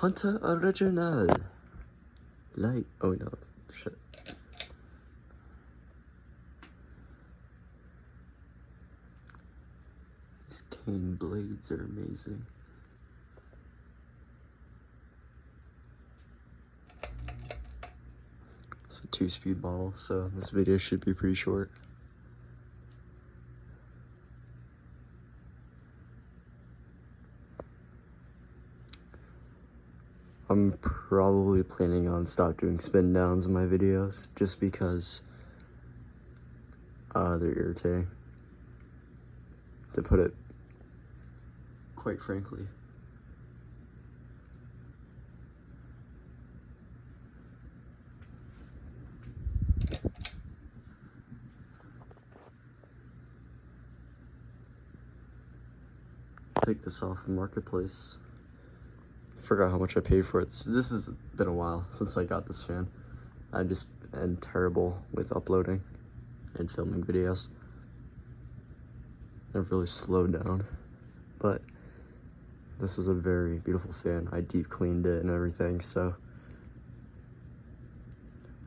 Hunter Original. Light. Oh no, shit. These cane blades are amazing. It's a 2-speed model, so this video should be pretty short. I'm probably planning on stop doing spin downs in my videos just because they're irritating, to put it quite frankly. Take this off the marketplace. Forgot how much I paid for it. This has been a while since I got this fan. I just am terrible with uploading and filming videos. I've really slowed down, but this is a very beautiful fan. I deep cleaned it and everything, so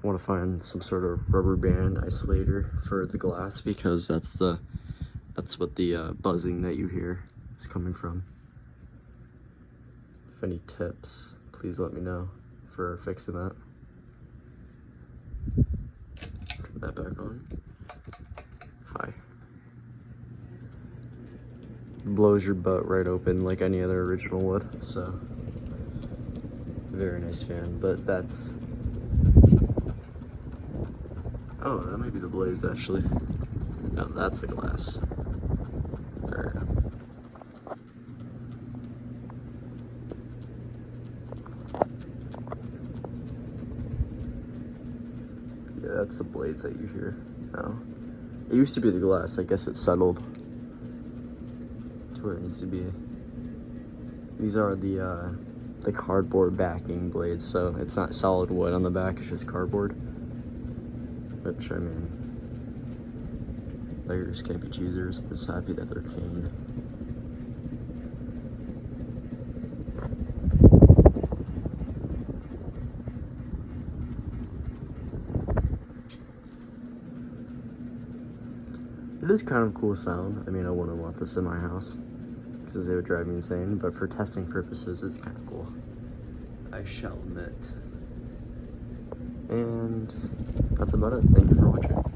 I want to find some sort of rubber band isolator for the glass, because that's what the buzzing that you hear is coming from. If any tips, please let me know for fixing that. Turn that back on. Hi. Blows your butt right open like any other original would, so very nice fan. But that's, oh, that might be the blades actually. No, that's the glass. There we go. Yeah, that's the blades that you hear now. It used to be the glass. I guess it settled to where it needs to be. These are the cardboard backing blades, so it's not solid wood on the back, it's just cardboard. Which, I mean, beggars can't be choosers. I'm just happy that they're caned. It is kind of a cool sound. I mean, I wouldn't want this in my house because they would drive me insane, but for testing purposes, it's kind of cool, I shall admit. And that's about it. Thank you for watching.